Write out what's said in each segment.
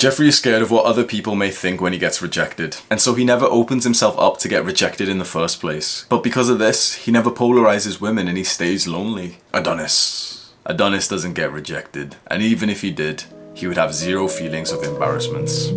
Jeffrey is scared of what other people may think when he gets rejected, and so he never opens himself up to get rejected in the first place. But because of this, he never polarizes women and he stays lonely. Adonis doesn't get rejected, and even if he did, he would have zero feelings of embarrassments.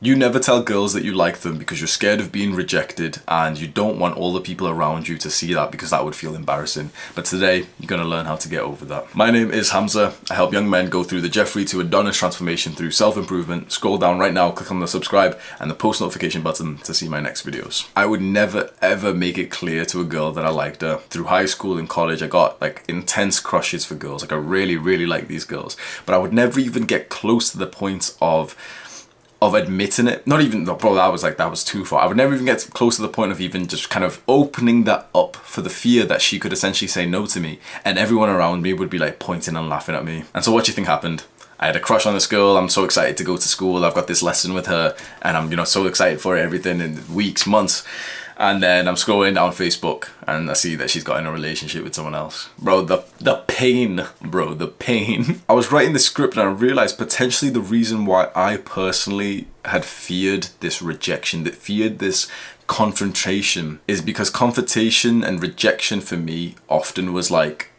You never tell girls that you like them because you're scared of being rejected and you don't want all the people around you to see that because that would feel embarrassing. But today, you're going to learn how to get over that. My name is Hamza. I help young men go through the Jeffrey to Adonis transformation through self-improvement. Scroll down right now, click on the subscribe and the post notification button to see my next videos. I would never ever make it clear to a girl that I liked her. Through high school and college, I got like intense crushes for girls. Like I really like these girls. But I would never even get close to the point of admitting it. Not even, no, bro, that was too far. I would never even get close to the point of even just kind of opening that up for the fear that she could essentially say no to me, and everyone around me would be like pointing and laughing at me. And so what do you think happened? I had a crush on this girl. I'm so excited to go to school. I've got this lesson with her and I'm, so excited for everything in weeks, months. And then I'm scrolling down Facebook and I see that she's got in a relationship with someone else. Bro, the pain, bro, the pain. I was writing this script and I realized potentially the reason why I personally had feared this rejection, that feared this confrontation, is because confrontation and rejection for me often was like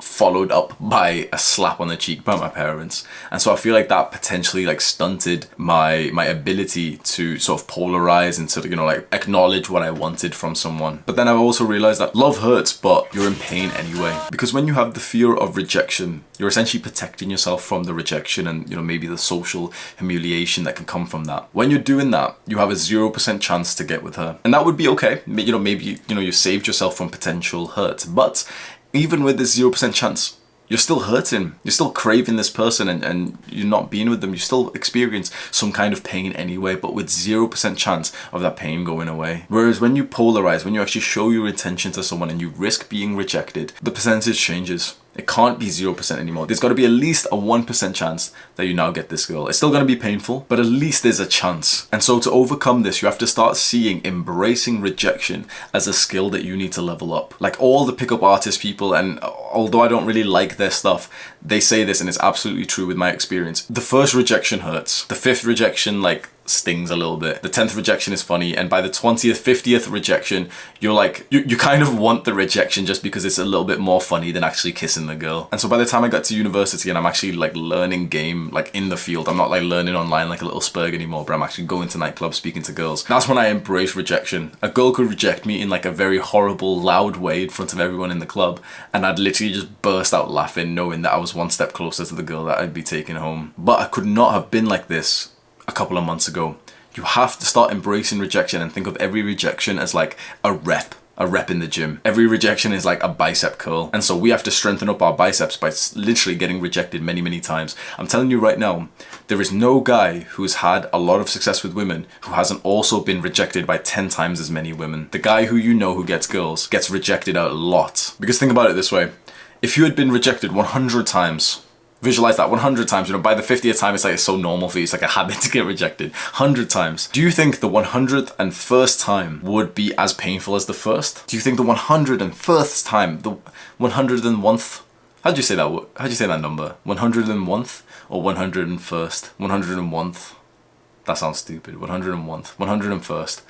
followed up by a slap on the cheek by my parents. And so I feel like that potentially like stunted my ability to sort of polarize and sort of, like acknowledge what I wanted from someone. But then I also realized that love hurts, but you're in pain anyway. Because when you have the fear of rejection, you're essentially protecting yourself from the rejection and, maybe the social humiliation that can come from that. When you're doing that, you have a 0% chance to get with her. And that would be okay. Maybe, you saved yourself from potential hurt. But even with this 0% chance, you're still hurting. You're still craving this person and you're not being with them. You still experience some kind of pain anyway, but with 0% chance of that pain going away. Whereas when you polarize, when you actually show your intention to someone and you risk being rejected, the percentage changes. It can't be 0% anymore. There's got to be at least a 1% chance that you now get this girl. It's still going to be painful, but at least there's a chance. And so to overcome this, you have to start seeing embracing rejection as a skill that you need to level up. Like all the pickup artist people, and although I don't really like their stuff, they say this and it's absolutely true with my experience. The first rejection hurts. The 5th rejection stings a little bit. The 10th rejection is funny, and by the 20th, 50th rejection, you're like, you kind of want the rejection just because it's a little bit more funny than actually kissing the girl. And so by the time I got to university and I'm actually learning game in the field, I'm not learning online like a little spurg anymore, but I'm actually going to nightclubs, speaking to girls. That's when I embraced rejection. A girl could reject me in a very horrible, loud way in front of everyone in the club, and I'd literally just burst out laughing, knowing that I was one step closer to the girl that I'd be taking home. But I could not have been like this a couple of months ago. You have to start embracing rejection and think of every rejection as like a rep in the gym. Every rejection is like a bicep curl. And so we have to strengthen up our biceps by literally getting rejected many times. I'm telling you right now, there is no guy who's had a lot of success with women who hasn't also been rejected by 10 times as many women. The guy who gets girls gets rejected a lot. Because think about it this way. If you had been rejected 100 times, visualize that 100 times, by the 50th time, it's so normal for you. It's like a habit to get rejected 100 times. Do you think the 101st time would be as painful as the first? Do you think the 101st time, the 101th, how'd you say that number? 101th or 101st? 101th? That sounds stupid. 101th, 101st.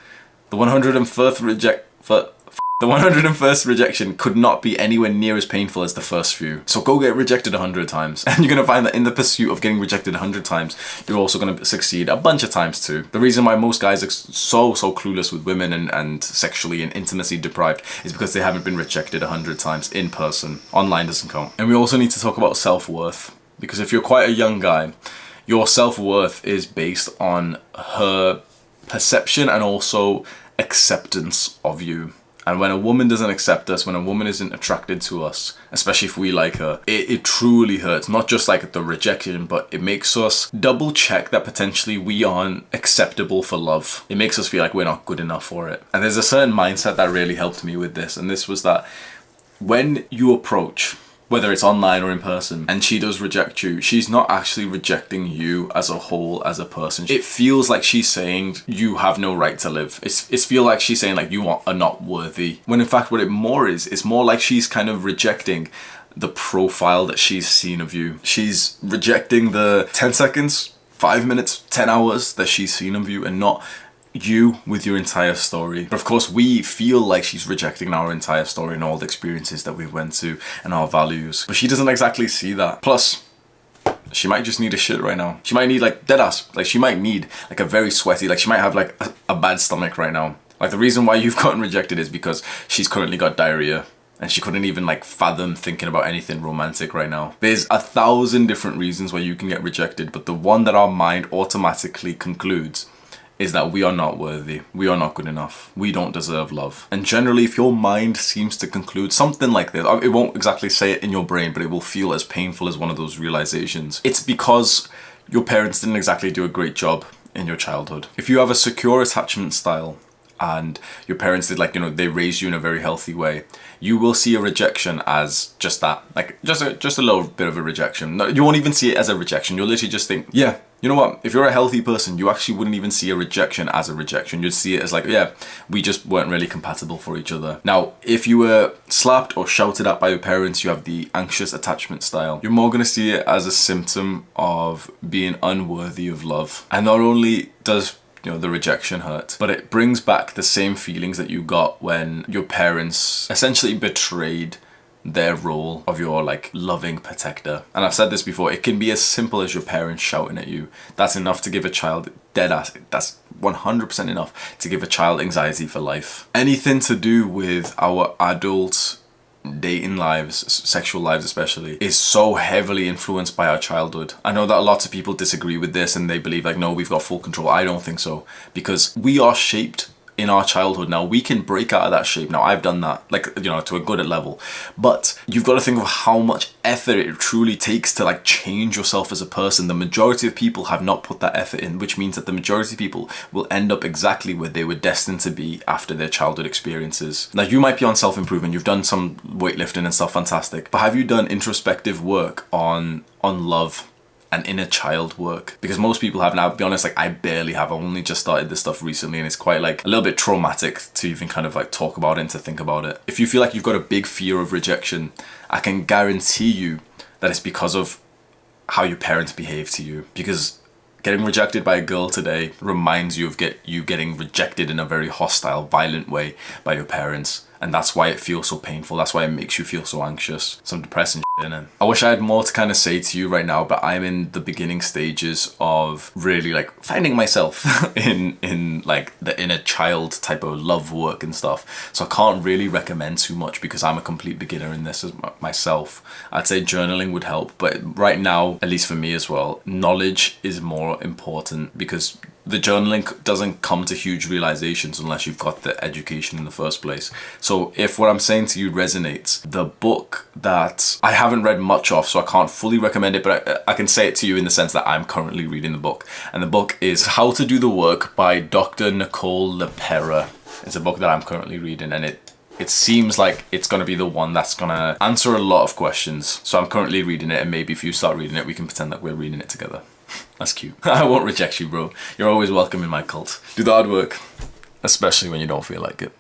The 101st rejection could not be anywhere near as painful as the first few. So go get rejected 100 times. And you're going to find that in the pursuit of getting rejected 100 times, you're also going to succeed a bunch of times too. The reason why most guys are so clueless with women and sexually and intimacy deprived is because they haven't been rejected 100 times in person. Online doesn't count. And we also need to talk about self-worth. Because if you're quite a young guy, your self-worth is based on her perception and also acceptance of you. And when a woman doesn't accept us, when a woman isn't attracted to us, especially if we like her, it truly hurts. Not just like the rejection, but it makes us double check that potentially we aren't acceptable for love. It makes us feel like we're not good enough for it. And there's a certain mindset that really helped me with this. And this was that when you approach, whether it's online or in person, and she does reject you, she's not actually rejecting you as a whole, as a person. It feels like she's saying you have no right to live. It's feel like she's saying like you are not worthy. When in fact what it more is, it's more like she's kind of rejecting the profile that she's seen of you. She's rejecting the 10 seconds, 5 minutes, 10 hours that she's seen of you, and not you with your entire story. But of course we feel like she's rejecting our entire story and all the experiences that we went to and our values, but she doesn't exactly see that. Plus she might just need a shit right now. She might need like dead ass, like she might need like a very sweaty, like she might have like a bad stomach right now. Like the reason why you've gotten rejected is because she's currently got diarrhea and she couldn't even like fathom thinking about anything romantic right now. There's 1,000 different reasons why you can get rejected, but the one that our mind automatically concludes is that we are not worthy, we are not good enough, we don't deserve love. And generally, if your mind seems to conclude something like this, it won't exactly say it in your brain, but it will feel as painful as one of those realizations. It's because your parents didn't exactly do a great job in your childhood. If you have a secure attachment style and your parents did like, you know, they raised you in a very healthy way, you will see a rejection as just that, like just a little bit of a rejection. No, you won't even see it as a rejection. You'll literally just think, yeah, you know what, if you're a healthy person, you actually wouldn't even see a rejection as a rejection. You'd see it as like, yeah, we just weren't really compatible for each other. Now, if you were slapped or shouted at by your parents, you have the anxious attachment style. You're more gonna see it as a symptom of being unworthy of love. And not only does, you know, the rejection hurt, but it brings back the same feelings that you got when your parents essentially betrayed their role of your like loving protector. And I've said this before, it can be as simple as your parents shouting at you. That's enough to give a child dead ass. That's 100% enough to give a child anxiety for life. Anything to do with our adult dating lives, sexual lives especially, is so heavily influenced by our childhood. I know that lots of people disagree with this and they believe like, no, we've got full control. I don't think so, because we are shaped in our childhood. Now we can break out of that shape. Now I've done that, like, you know, to a good level, but you've got to think of how much effort it truly takes to like change yourself as a person. The majority of people have not put that effort in, which means that the majority of people will end up exactly where they were destined to be after their childhood experiences. Now you might be on self-improvement, you've done some weightlifting and stuff, fantastic, but have you done introspective work on love and inner child work? Because most people have. Now, to be honest, like I barely have. I only just started this stuff recently and it's quite like a little bit traumatic to even kind of like talk about it and to think about it. If you feel like you've got a big fear of rejection, I can guarantee you that it's because of how your parents behave to you. Because getting rejected by a girl today reminds you of you getting rejected in a very hostile, violent way by your parents. And that's why it feels so painful. That's why it makes you feel so anxious. Some depressing shit, innit? I wish I had more to kind of say to you right now, but I'm in the beginning stages of really like finding myself in like the inner child type of love work and stuff. So I can't really recommend too much because I'm a complete beginner in this as myself. I'd say journaling would help, but right now, at least for me as well, knowledge is more important, because the journaling doesn't come to huge realizations unless you've got the education in the first place. So if what I'm saying to you resonates, the book that I haven't read much of, so I can't fully recommend it, but I can say it to you in the sense that I'm currently reading the book. And the book is How to Do the Work by Dr. Nicole LePera. It's a book that I'm currently reading, and it seems like it's going to be the one that's going to answer a lot of questions. So I'm currently reading it, and maybe if you start reading it, we can pretend that we're reading it together. That's cute. I won't reject you, bro. You're always welcome in my cult. Do the hard work, especially when you don't feel like it.